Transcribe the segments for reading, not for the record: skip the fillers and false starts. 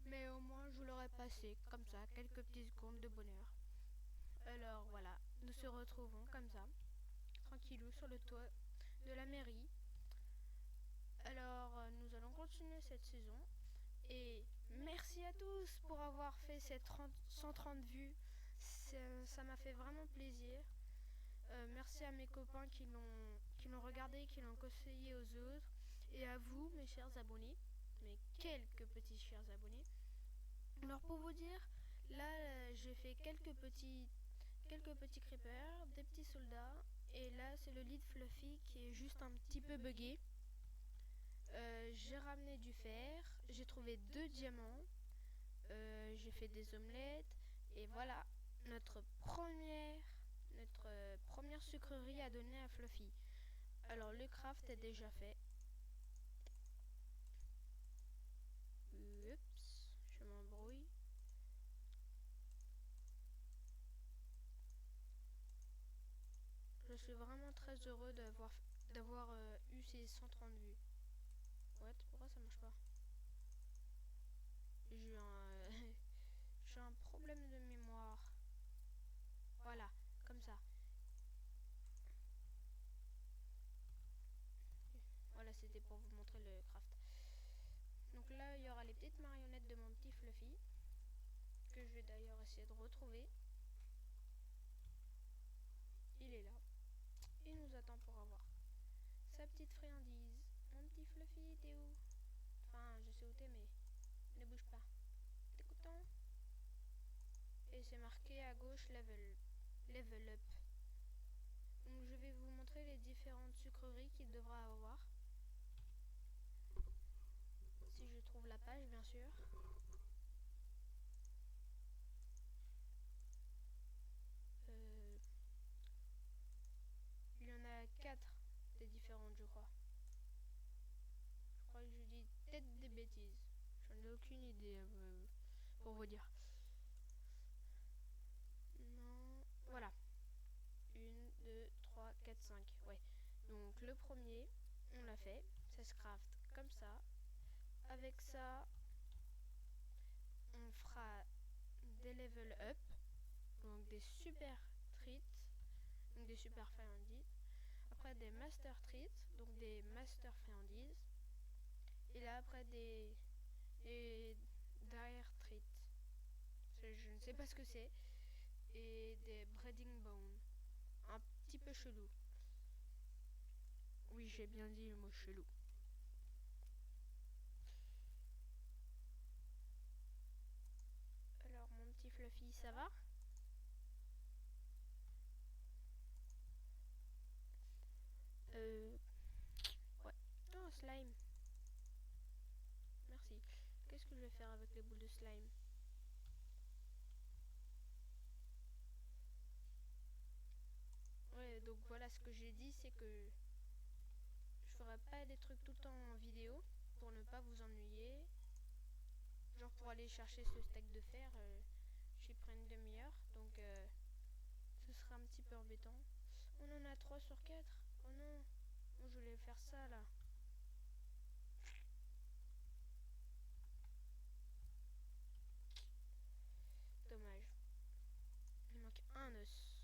Mais au moins, je l'aurais passé, comme ça, quelques petites secondes de bonheur. Alors voilà, nous se retrouvons comme ça, tranquillou, sur le toit de la mairie. Alors, nous allons continuer cette saison. Et merci à tous pour avoir fait ces 130 vues. Ça m'a fait vraiment plaisir. Merci à mes copains qui l'ont regardé, qui l'ont conseillé aux autres. Et à vous, mes chers abonnés. Mes quelques petits chers abonnés. Alors pour vous dire, là j'ai fait quelques petits creepers, des petits soldats. Et là c'est le lit de Fluffy qui est juste un petit peu buggé. J'ai ramené du fer, j'ai trouvé 2 diamants, j'ai fait des omelettes et voilà notre première sucrerie à donner à Fluffy. Alors le craft est déjà fait. Oups, je m'embrouille. Je suis vraiment très heureux d'avoir eu ces 130 vues. What? Pourquoi ça marche pas? J'ai un, j'ai un problème de mémoire. Voilà, comme ça. Voilà, c'était pour vous montrer le craft. Donc là, il y aura les petites marionnettes de mon petit Fluffy, que je vais d'ailleurs essayer de retrouver. Il est là. Il nous attend pour avoir sa petite friandise. Mon petit Fluffy, t'es où? Enfin, je sais où t'es, mais ne bouge pas. T'es content? Et c'est marqué à gauche level up. Donc je vais vous montrer les différentes sucreries qu'il devra avoir. Si je trouve la page, bien sûr. Il y en a 4 des différentes, je crois. Je crois que je dis peut-être des bêtises. J'en ai aucune idée pour vous dire. Non. Voilà. 1, 2, 3, 4, 5. Ouais. Donc le premier, on l'a fait. Ça se craft comme ça. Avec ça, on fera des level up. Donc des super treats. Donc des super friandises. Après des master treats. Donc des master friandises. Et là après des dire treats. Je ne sais pas ce que c'est. Et des breading bones. Un petit peu chelou. Oui, j'ai bien dit le mot chelou. Alors, mon petit Fluffy, ça va? Ouais. Oh, slime. Merci. Qu'est-ce que je vais faire avec les boules de slime? Ouais, donc voilà, ce que j'ai dit, c'est que je ferai pas des trucs tout le temps en vidéo pour ne pas vous ennuyer. Genre pour aller chercher ce steak de fer, j'y prends une demi-heure, donc ce sera un petit peu embêtant. On en a 3 sur 4. Oh non, moi je voulais faire ça là. Dommage. Il manque un os.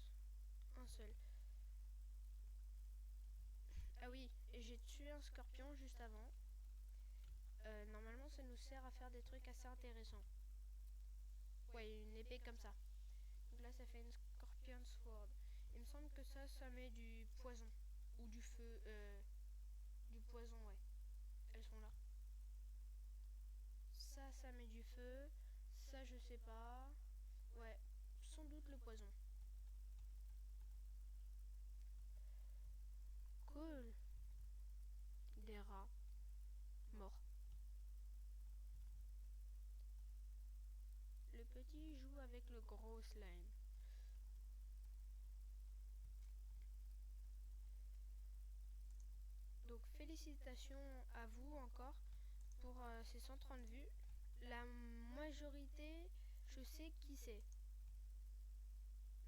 Un seul. Ah oui, et j'ai tué un scorpion juste avant. Normalement, ça nous sert à faire des trucs assez intéressants. Ouais, une épée comme ça. Donc là, ça fait une scorpion sword. Il me semble que ça met du poison. Ou du feu. Du poison, ouais. Elles sont là. Ça met du feu. Ça, je sais pas. Ouais, sans doute le poison. Cool. Des rats morts. Le petit joue avec le gros slime. Donc félicitations à vous encore pour ces 130 vues. La majorité, je sais qui c'est.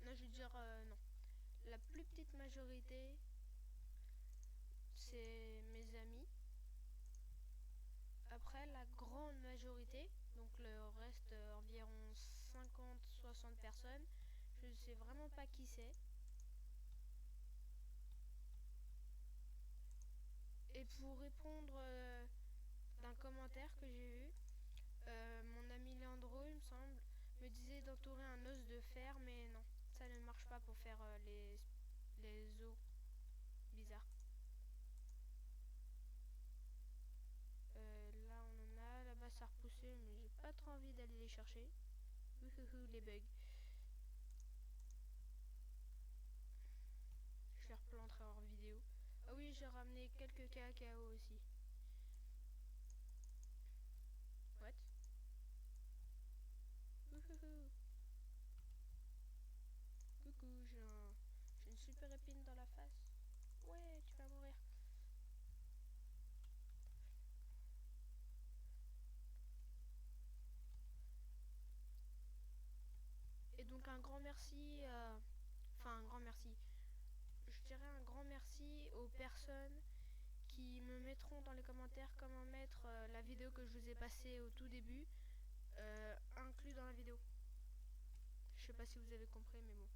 Non, je veux dire non. La plus petite majorité, c'est mes amis. Après, la grande majorité majorité, donc le reste environ 50-60 personnes. Je ne sais vraiment pas qui c'est. Et pour répondre d'un commentaire que j'ai vu, mon ami Leandro, il me semble, me disait d'entourer un os de fer, mais non, ça ne marche pas pour faire les os bizarres. Là on en a, là-bas ça a repoussé, mais j'ai pas trop envie d'aller les chercher. Ouhouhou, les bugs. Je les replanterai hors vidéo. Ah oui, j'ai ramené quelques cacao aussi. What? Ouhouhou. Coucou, j'ai une super épine dans la face. Ouais, tu vas mourir. Et donc un grand merci, enfin un grand merci. Je dirais un grand merci aux personnes qui me mettront dans les commentaires comment mettre la vidéo que je vous ai passée au tout début inclus dans la vidéo. Je sais pas si vous avez compris, mais bon.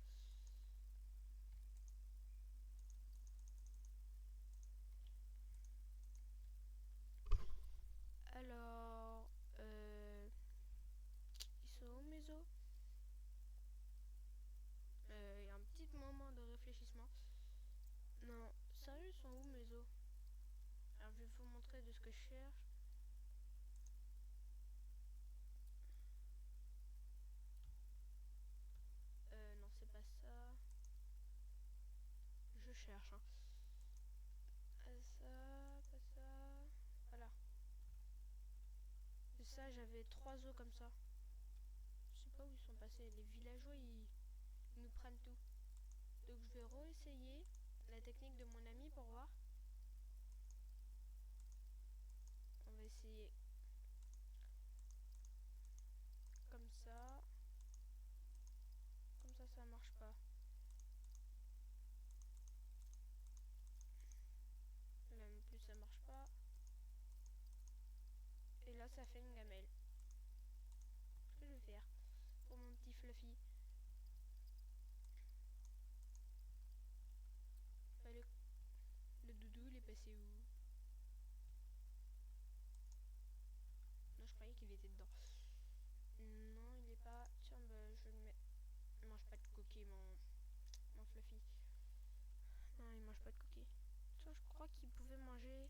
Alors, ils sont où mes os? Il y a un petit moment de réfléchissement. Non, sérieux, ils sont où mes os? Alors, je vais vous montrer de ce que je cherche. Non, c'est pas ça. Je cherche, hein. Ça, pas ça. Voilà. Et ça, j'avais 3 os comme ça. Je sais pas où ils sont passés. Les villageois, ils nous prennent tout. Donc, je vais réessayer la technique de mon ami pour voir. On va essayer comme ça. Comme ça marche pas. Là non plus, ça marche pas. Et là, ça fait une gamelle. Ce que je vais faire pour mon petit Fluffy. Bah, le doudou, il est passé où? Non, je croyais qu'il était dedans. Non, il est pas. Tiens, bah, je le mets. Il mange pas de cookies, mon Fluffy. Non, il mange pas de cookies. Tiens, je crois qu'il pouvait manger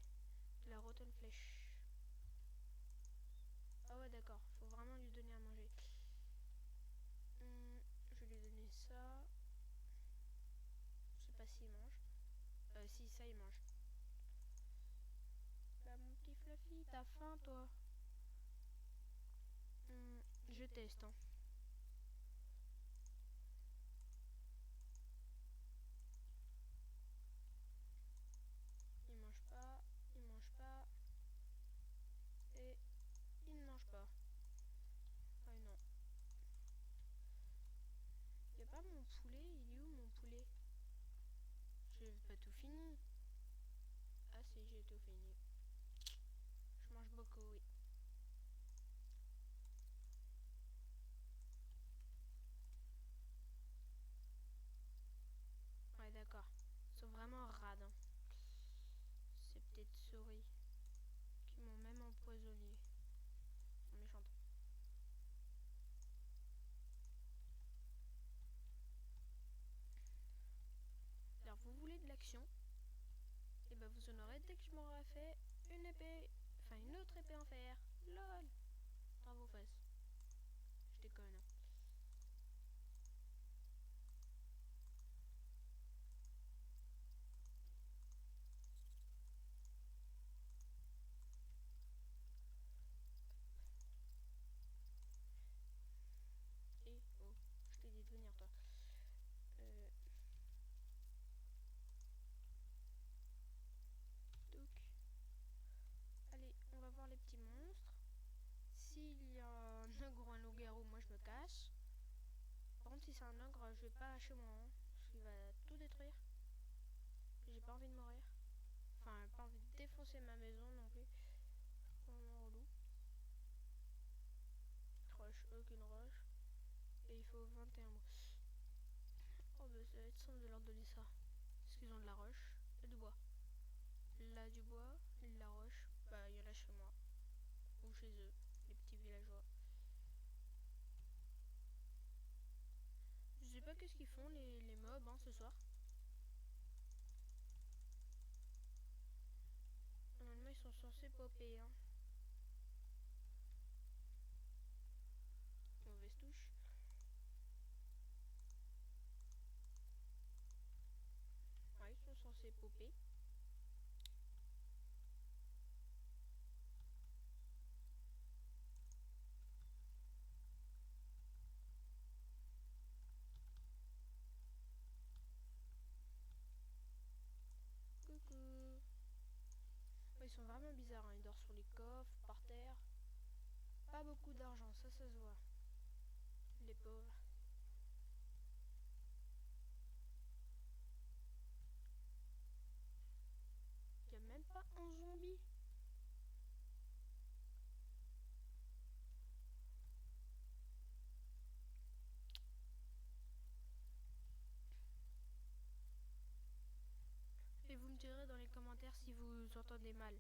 de la rotten flèche. Ah ouais, d'accord. Faut vraiment lui donner à manger. Je vais lui donner ça. Je sais pas s'il mange. Si, ça, il mange. Bah, mon petit Fluffy, t'as faim, toi? Je teste, hein. Il mange pas, il mange pas. Et il ne mange pas. Ah non. Y a pas mon poulet? Il est où mon poulet? J'ai pas tout fini. Ah si, j'ai tout fini. Je mange beaucoup, oui. Ouais, d'accord. Ils sont vraiment rades, hein. C'est peut-être souris qui m'ont même empoisonné. Ils sont méchantes. Alors, vous voulez de l'action? Et ben vous en aurez dès que je m'aurai fait une épée. Enfin, une autre épée en fer. LOL. Dans vos fesses. Je déconne, hein. Et oh, je t'ai dit de venir, toi. Donc, allez, on va voir les petits monstres. S'il y a un ogre ou un loup-garou, moi je me cache. Par contre, si c'est un ogre, je vais pas chez moi, hein, parce qu'il va tout détruire. J'ai pas envie de mourir. Enfin, pas envie de défoncer ma maison non plus. Vraiment relou. Ça va être simple de leur donner ça. Parce qu'ils ont de la roche et du bois. Là, du bois, de la roche, bah il y en a chez moi. Ou chez eux, les petits villageois. Je sais pas qu'est-ce qu'ils font les mobs hein, ce soir. Normalement ils sont censés popper hein. Mauvaise touche. Ouais, ils sont censés popper. Coucou. Ouais, ils sont vraiment bizarres, hein. Ils dorment sur les coffres, par terre. Pas beaucoup d'argent, ça se voit. Les pauvres. Y a même pas un zombie. Et vous me direz dans les commentaires si vous entendez mal.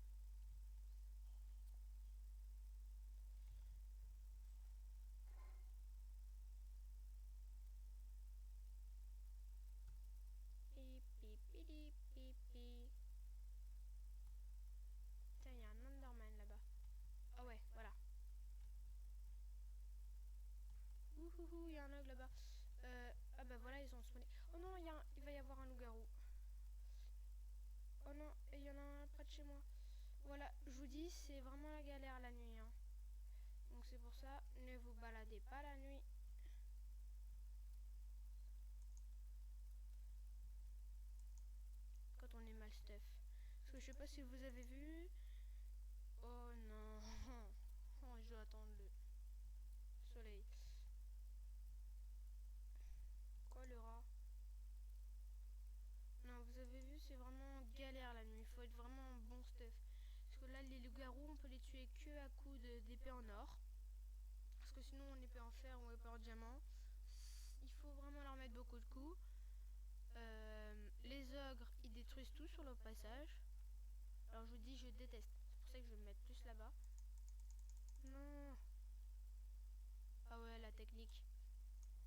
Pip, pip, pip, pip, pip. Tiens, y a un Enderman là-bas. Ah ouais, voilà. Ouhouhou, y a un ogre là-bas. Ah bah voilà, ils ont spawné. Oh non, il va y avoir un loup-garou. Oh non, et il y en a un près de chez moi. Voilà, je vous dis, c'est vraiment la galère la nuit. Hein. Donc c'est pour ça, ne vous baladez pas la nuit. Quand on est mal stuff. Parce que je sais pas si vous avez vu. Oh non. Oh, je dois attendre le soleil. Quoi le rat? Non, vous avez vu, c'est vraiment galère la nuit. Il faut être vraiment bon stuff. Parce que là, les loups-garous, on peut les tuer que à coups d'épée en or. Parce que sinon, en épée en fer ou épée en diamant, il faut vraiment leur mettre beaucoup de coups. Les ogres, ils détruisent tout sur leur passage. Alors je vous dis, je déteste. C'est pour ça que je vais me mettre plus là-bas. Non. Ah ouais, la technique.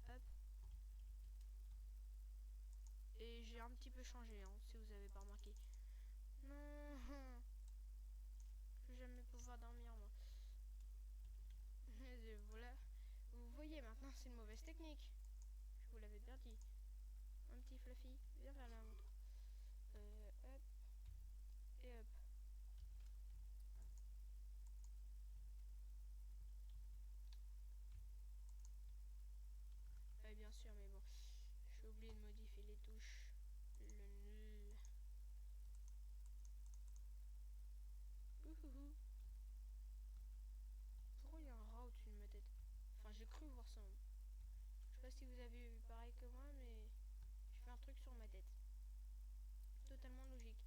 Hop. Et j'ai un petit peu changé, hein, si vous avez pas remarqué. Non. Je vais jamais pouvoir dormir, moi. Voilà. Vous voyez, maintenant, c'est une mauvaise technique. Je vous l'avais bien dit. Un petit Fluffy, viens vers la montre. Hop. Et hop. Ouais, bien sûr, mais bon. J'ai oublié de modifier les touches. Le nul. Ouhouhou. Pourquoi il y a un rat au-dessus de ma tête? Enfin, j'ai cru voir ça. Hein. Je sais pas si vous avez vu pareil que moi, mais je fais un truc sur ma tête. Totalement logique.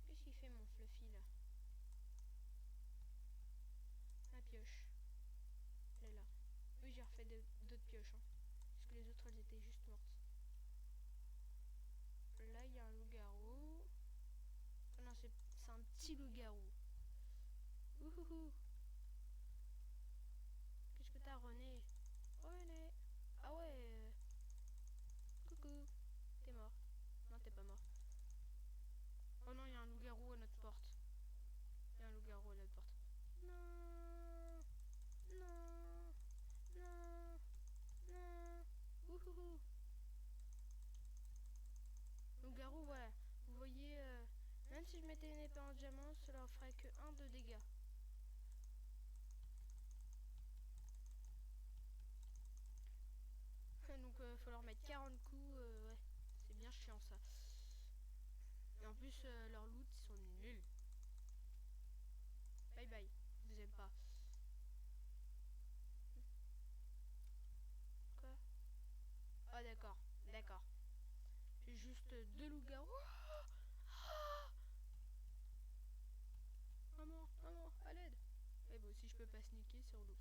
Qu'est-ce qu'il fait mon Fluffy là? Ma pioche. Elle est là. Oui, j'ai refait d'autres pioches. Hein, parce que les autres, elles étaient juste mortes. Là, il y a un loup-garou. Oh non, c'est un petit loup-garou. Ouhouhou. Qu'est-ce que t'as, René? René. Ah ouais. Coucou. T'es mort. Non, t'es pas mort. Oh non, il y a un loup-garou à notre porte. Il y a un loup-garou à notre porte. Non. Non. Non. Non. Ouhouhou. Loup-garou, voilà. Vous voyez, même si je mettais une épée en diamant, cela ferait que 1 de dégâts. Donc faut leur mettre 40 coups, ouais. C'est bien chiant ça. Et en plus, leurs loots sont nuls. Bye bye, je vous aime pas. Quoi? Ah d'accord, d'accord. J'ai juste 2 loups-garous. Maman, maman, à l'aide. Ouais, bon, si je peux pas sneaker sur loup.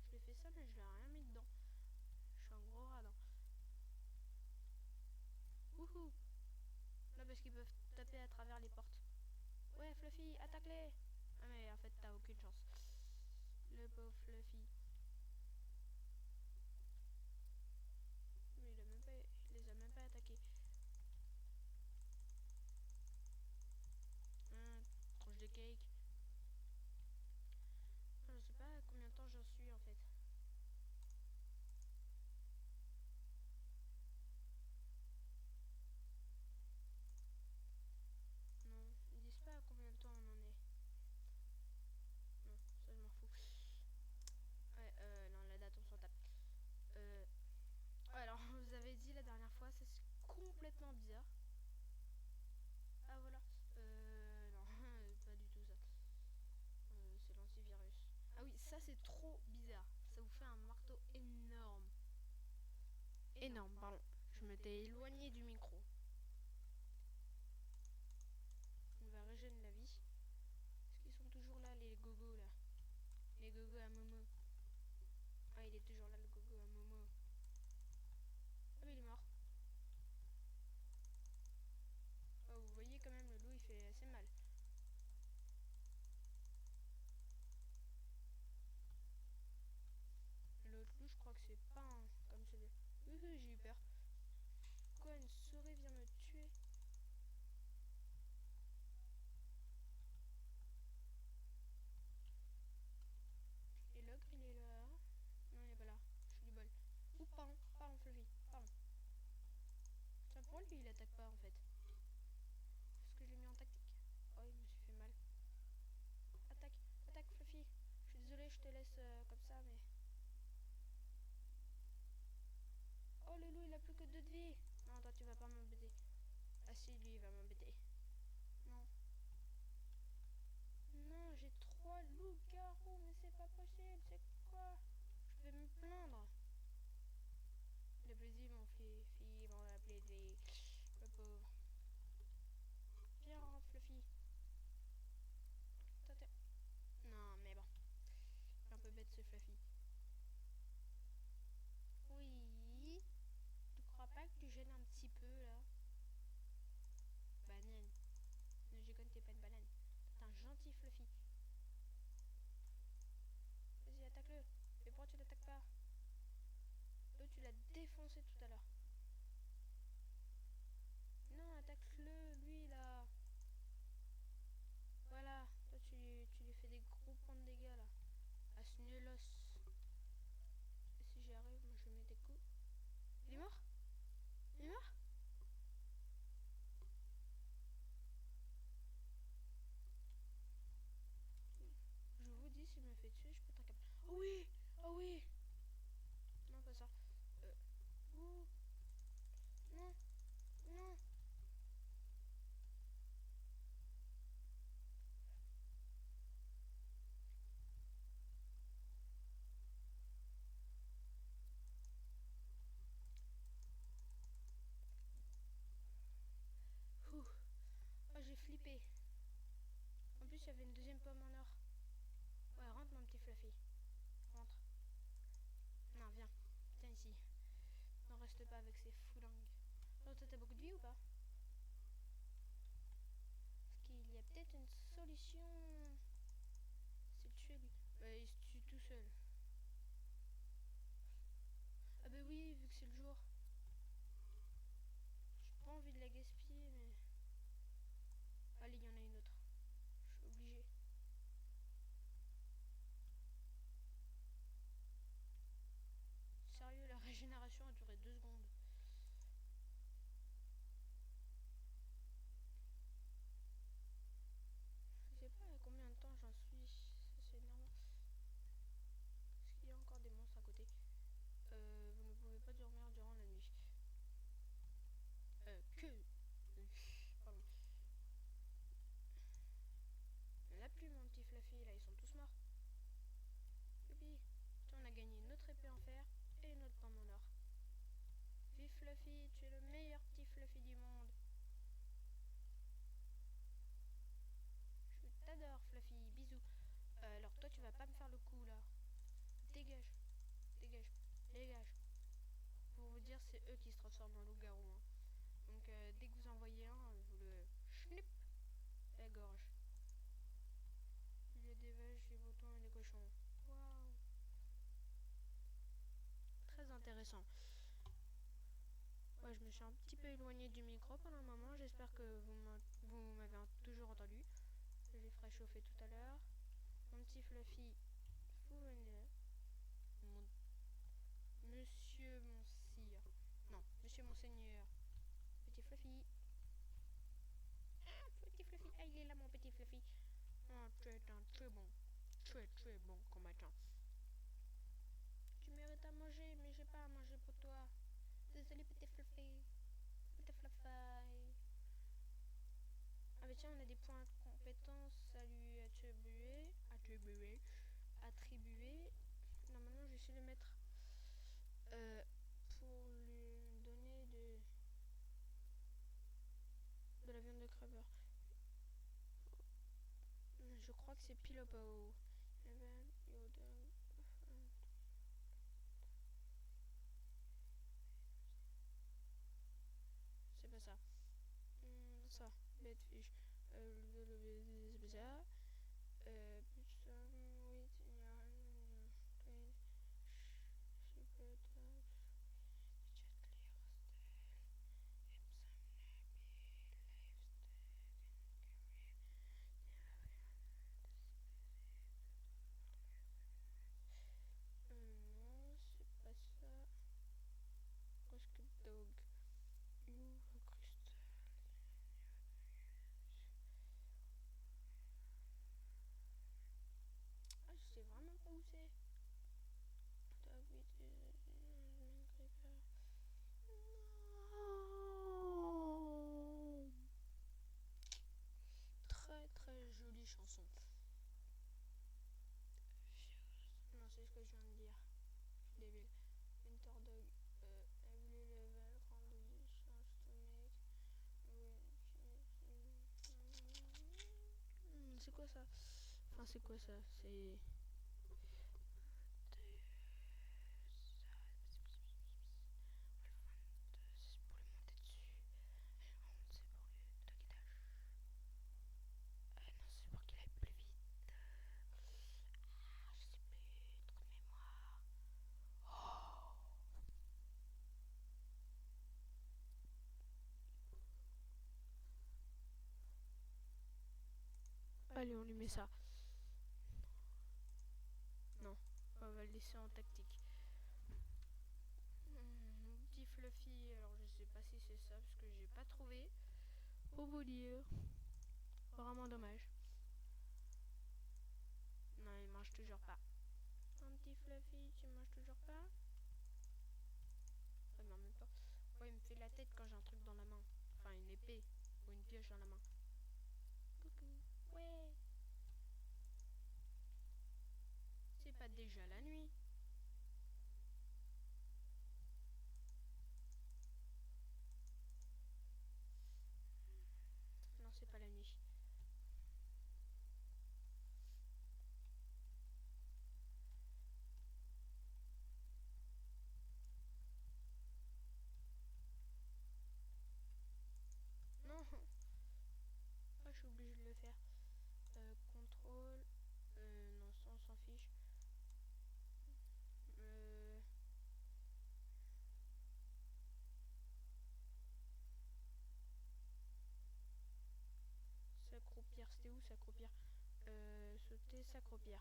Je l'ai fait fait ça, mais je l'ai rien mis dedans. Je suis un gros radin. Wouhou! Là, parce qu'ils peuvent taper à travers les portes. Ouais, Fluffy, attaque-les! Ah, mais en fait, t'as aucune chance. Le pauvre Fluffy. Mais il les a même pas attaqués. Tranche de cake. Je sais pas combien de temps j'en suis en fait. Non, ils disent pas à combien de temps on en est. Non, ça je m'en fous. Ouais, non, la date on s'en tape. Alors, vous avez dit la dernière fois, c'est complètement bizarre. Ah voilà. Non, pas du tout ça. C'est l'antivirus. Ah oui, ça c'est trop bizarre. Ça vous fait un marteau énorme. Énorme, pardon. Je m'étais éloigné du micro. On va régénérer la vie. Est-ce qu'ils sont toujours là, les gogos là? Les gogos à Momo. Ah, il est toujours là, le gogo à Momo. Ah, mais il est mort. Oh, vous voyez quand même, le loup il fait assez mal. L'autre loup, je crois que c'est pas un comme celui-là. J'ai eu peur. Quoi, une souris vient me tuer? Et l'ogre, il est là. Non, il est pas là. Je suis du bol. Ouh, pardon, pardon, Fluffy, pardon. Ça, pour lui, il attaque pas en fait. Parce que je l'ai mis en tactique. Oh, il me suis fait mal. Attaque, attaque, Fluffy. Je suis désolée, je te laisse comme ça, mais. Oh, le loup, il a plus que 2 de vie. Non, toi, tu vas pas m'embêter. Ah, si, lui, il va m'embêter. Non. Non, j'ai 3 loups-garous, mais c'est pas possible, c'est quoi? Je vais me plaindre. Le plaisir, mon fille, mon plaisir. Le pauvre. Viens, rentre, Fluffy. Non, mais bon. C'est un peu bête ce Fluffy. Oui. Tu crois pas que tu gênes un petit peu là? Banane. Ne je connais pas une banane. T'es un gentil Fluffy. Vas-y, attaque-le. Mais pourquoi tu l'attaques pas? L'autre, tu l'as défoncé tout à l'heure. Non, attaque-le, lui là. Voilà, toi tu lui fais des gros points de dégâts là. À ce nullos. Et si j'y arrive, moi je mets des coups. Il est mort? Il est mort? Je vous dis, s'il me fait tuer, je pète un câble. Oh oui! Oh oui! Non, pas ça. Ouh! Non! Non! Ouh! Oh, j'ai flippé. En plus, il y avait une deuxième pomme en or. Ouais, rentre, mon petit Fluffy. Rentre. Non, viens. Viens ici. N'en reste pas avec ces foulangues. Oh, toi, t'as beaucoup de vie ou pas? Parce qu'il y a peut-être une solution. C'est le tuer, lui. Bah, il se tue tout seul. Ah bah oui, vu que c'est le jour. J'ai pas envie de la gaspiller, mais... Allez, il y en a une autre. Je suis obligée. Sérieux, la régénération a duré 2 secondes. Je sais pas à combien de temps j'en suis. Ça, c'est énervant. Est-ce qu'il y a encore des monstres à côté? Vous ne pouvez pas dormir durant la nuit. Que... Pardon. La pluie, mon petit Fluffy, là, ils sont tous morts. Youpi. On a gagné une autre épée en fer et une autre pomme en or. Vive Fluffy, tu es le meilleur petit Fluffy du monde. Je t'adore Fluffy, bisous. Alors toi tu vas pas me faire le coup là. Dégage. dégage. Pour vous dire, c'est eux qui se transforment en loup-garou. Hein. Donc dès que vous en voyez un, vous le schnipp la gorge. Il y a des vaches, des moutons et des cochons. Waouh! Très intéressant. Ouais, je me suis un petit peu éloignée du micro pendant un moment. J'espère que vous m'avez toujours entendu. Je l'ai ferai chauffer tout à l'heure. Mon petit Fluffy, vous venez. Mon... Monsieur Monsire. Non, Monsieur Monseigneur. Petit Fluffy. Ah, petit Fluffy. Ah, il est là, mon petit Fluffy. Ah, tu es un très bon combattant. Tu mérites à manger, mais j'ai pas à manger pour toi. Désolé, petit Fluffy. Petit Fluffy. Ah bah tiens, on a des points de compétences à lui attribuer. Normalement, je vais essayer de le mettre pour lui donner de la viande de creveur. Je crois que c'est pile au pas haut. C'est pas ça. Ça, bête fiche. C'est ça. Non, c'est pas ça. Rescue dog. Louvre cristal. Ah, je sais vraiment pas où c'est. Non. Très très jolie chanson. Non, c'est ce que je viens de dire. Je suis débile. Enter dog. Every level. Random change to make. C'est quoi ça? Enfin, c'est quoi ça? C'est. C'est pour lui monter dessus. C'est pour le toquetage. Non, c'est pour qu'il aille plus vite. Ah, je sais plus. Trop de mémoire. Oh. Allez, on lui met ça. Non, on va le laisser en tactique. Mon petit Fluffy, alors je sais pas si c'est ça parce que j'ai pas trouvé. Pour vous dire. Vraiment dommage. Non, il mange toujours pas. Mon petit Fluffy, tu manges toujours pas? Enfin, mais en même temps. Ouais, il me fait la tête quand j'ai un truc dans la main. Enfin, une épée ou une pioche dans la main. Coucou. Ouais. C'est pas déjà la nuit? Non, c'est pas la nuit. Non. Ah, je suis obligée de le faire. Contrôle. Non, ça on s'en fiche. S'accroupir, c'était où s'accroupir? Sauter, s'accroupir.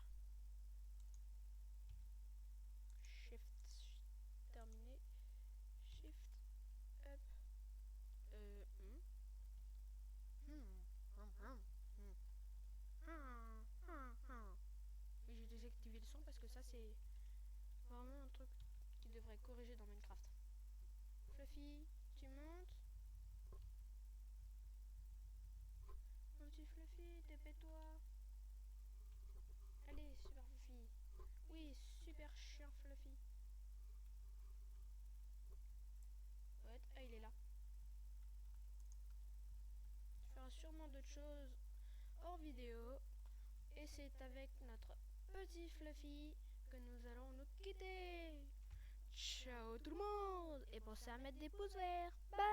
Shift, terminé. Shift, up. Mais j'ai désactivé le son parce que ça c'est vraiment un truc qui devrait corriger dans Minecraft. Fluffy, tu montes? Mon petit Fluffy, dépêche-toi. Allez, super Fluffy. Oui, super chien Fluffy. Ouais, ah, il est là. On fera sûrement d'autres choses hors vidéo. Et c'est avec notre petit Fluffy que nous allons nous quitter. Ciao. Ciao tout le monde. Et pensez à mettre des pouces verts. Bye.